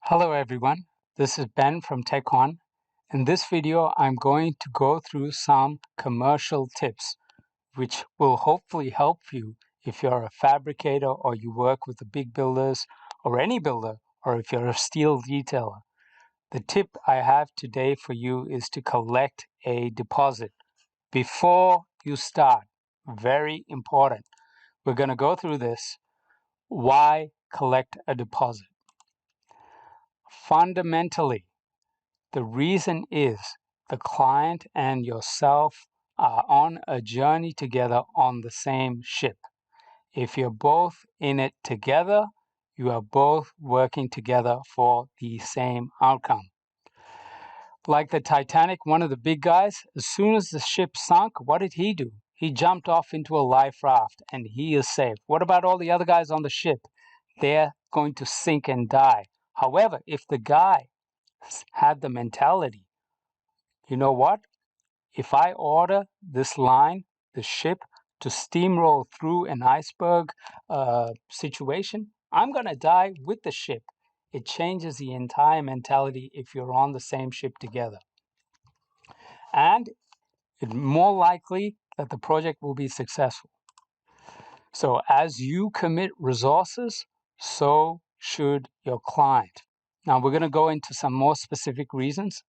Hello everyone, this is Ben from TechOne. In this video, I'm going to go through some commercial tips which will hopefully help you if you're a fabricator or you work with the big builders or any builder, or if you're a steel detailer. The tip I have today for you is to collect a deposit before you start. Very important. We're going to go through this. Why collect a deposit? Fundamentally, the reason is the client and yourself are on a journey together on the same ship. If you're both in it together, you are both working together for the same outcome. Like the Titanic, one of the big guys, as soon as the ship sunk, what did he do? He jumped off into a life raft and he is safe. What about all the other guys on the ship? They're going to sink and die. However, if the guy had the mentality, you know what? If I order this line, the ship, to steamroll through an iceberg situation, I'm going to die with the ship. It changes the entire mentality if you're on the same ship together. And it's more likely that the project will be successful. So as you commit resources, so should your client. Now we're going to go into some more specific reasons.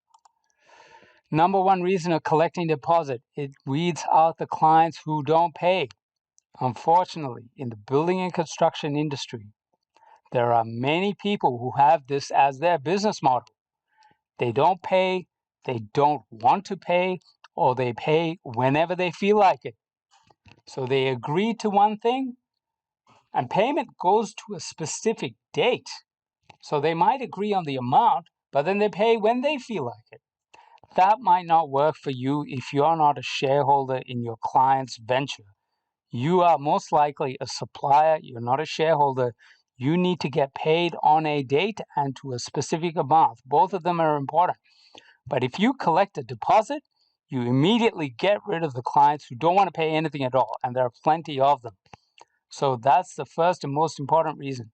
Number one reason of collecting deposit, it weeds out the clients who don't pay. Unfortunately, in the building and construction industry, there are many people who have this as their business model. They don't pay, they don't want to pay, or they pay whenever they feel like it. So they agree to one thing, and payment goes to a specific date. So they might agree on the amount, but then they pay when they feel like it. That might not work for you if you're not a shareholder in your client's venture. You are most likely a supplier, you're not a shareholder. You need to get paid on a date and to a specific amount. Both of them are important. But if you collect a deposit, you immediately get rid of the clients who don't want to pay anything at all, and there are plenty of them. So that's the first and most important reason.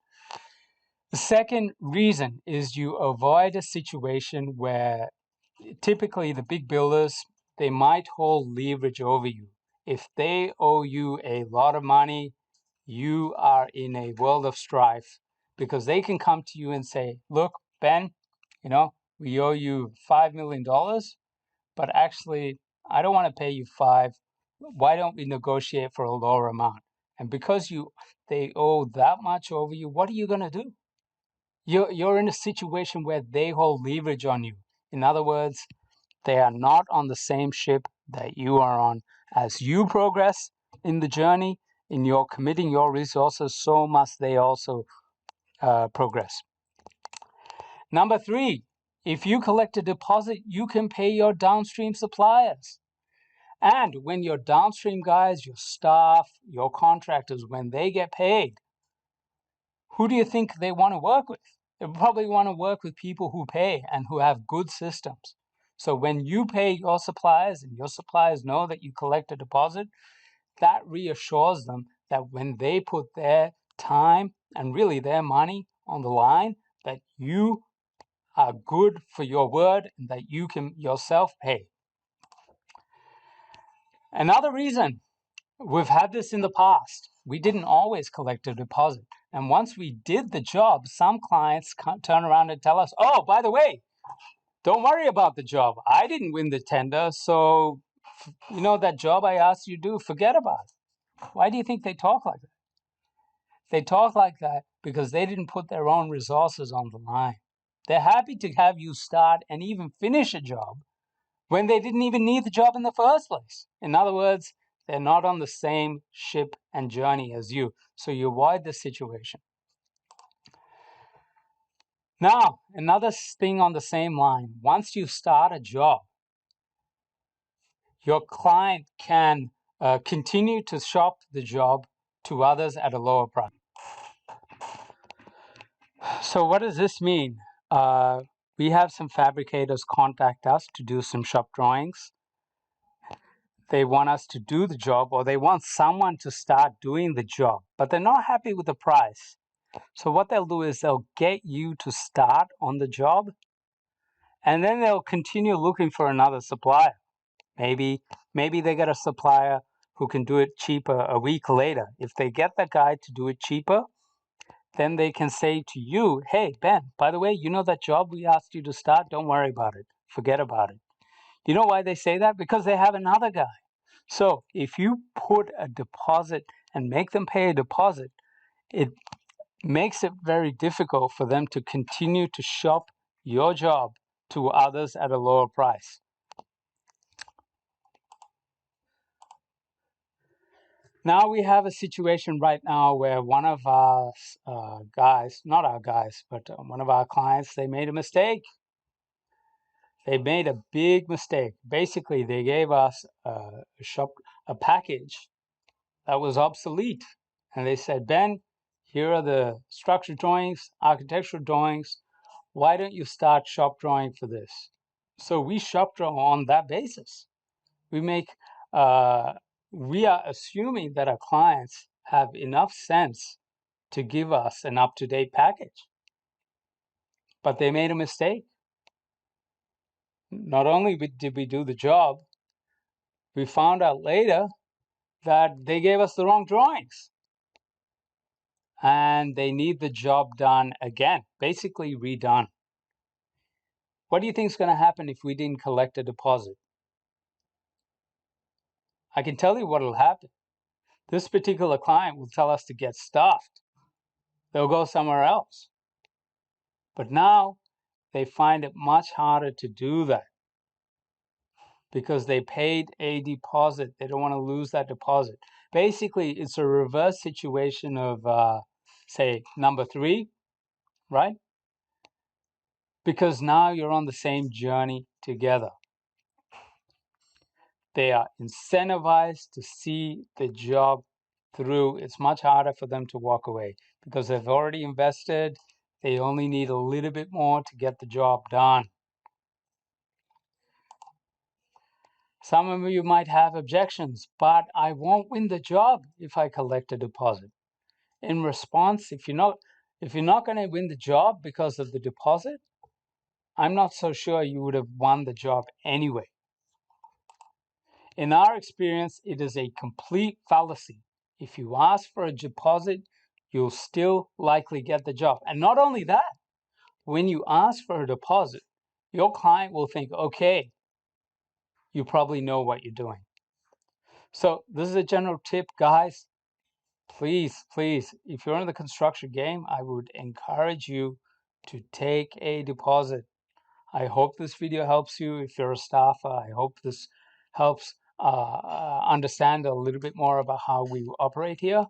The second reason is you avoid a situation where typically the big builders, they might hold leverage over you. If they owe you a lot of money, you are in a world of strife because they can come to you and say, look, Ben, we owe you $5 million, but actually, I don't want to pay you five. Why don't we negotiate for a lower amount? And because they owe that much over you, what are you going to do? You're in a situation where they hold leverage on you. In other words, they are not on the same ship that you are on. As you progress in the journey, in your committing your resources, so must they also progress. Number three, if you collect a deposit, you can pay your downstream suppliers. And when your downstream guys, your staff, your contractors, when they get paid, who do you think they want to work with? They probably want to work with people who pay and who have good systems. So when you pay your suppliers and your suppliers know that you collect a deposit, that reassures them that when they put their time and really their money on the line, that you are good for your word and that you can yourself pay. Another reason, we've had this in the past. We didn't always collect a deposit. And once we did the job, some clients turn around and tell us, oh, by the way, don't worry about the job. I didn't win the tender, so that job I asked you to do, forget about it. Why do you think they talk like that? They talk like that because they didn't put their own resources on the line. They're happy to have you start and even finish a job when they didn't even need the job in the first place. In other words, they're not on the same ship and journey as you, so you avoid this situation. Now, another thing on the same line, once you start a job, your client can continue to shop the job to others at a lower price. So what does this mean? We have some fabricators contact us to do some shop drawings. They want us to do the job, or they want someone to start doing the job, but they're not happy with the price. So what they'll do is they'll get you to start on the job, and then they'll continue looking for another supplier. Maybe they get a supplier who can do it cheaper a week later. If they get that guy to do it cheaper, then they can say to you, hey, Ben, by the way, you know that job we asked you to start? Don't worry about it. Forget about it. You know why they say that? Because they have another guy. So if you put a deposit and make them pay a deposit, it makes it very difficult for them to continue to shop your job to others at a lower price. Now we have a situation right now where one of our guys, not our guys, but one of our clients, they made a mistake. They made a big mistake. Basically, they gave us a package that was obsolete. And they said, Ben, here are the structure drawings, architectural drawings. Why don't you start shop drawing for this? So we shop draw on that basis. We are assuming that our clients have enough sense to give us an up-to-date package. But they made a mistake. Not only did we do the job, we found out later that they gave us the wrong drawings. And they need the job done again, basically redone. What do you think is going to happen if we didn't collect a deposit? I can tell you what will happen. This particular client will tell us to get stuffed. They'll go somewhere else. But now they find it much harder to do that because they paid a deposit. They don't want to lose that deposit. Basically, it's a reverse situation of, say, number 3, right? Because now you're on the same journey together. They are incentivized to see the job through. It's much harder for them to walk away because they've already invested. They only need a little bit more to get the job done. Some of you might have objections, but I won't win the job if I collect a deposit. In response, if you're not going to win the job because of the deposit, I'm not so sure you would have won the job anyway. In our experience, it is a complete fallacy. If you ask for a deposit, you'll still likely get the job. And not only that, when you ask for a deposit, your client will think, okay, you probably know what you're doing. So this is a general tip, guys. Please, if you're in the construction game, I would encourage you to take a deposit. I hope this video helps you. If you're a staffer, I hope this helps understand a little bit more about how we operate here.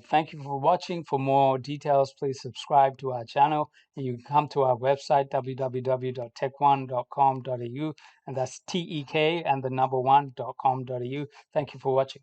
Thank you for watching. For more details, please subscribe to our channel. And you can come to our website, www.tek1.com.au, and that's TEK and the number 1.com.au. Thank you for watching.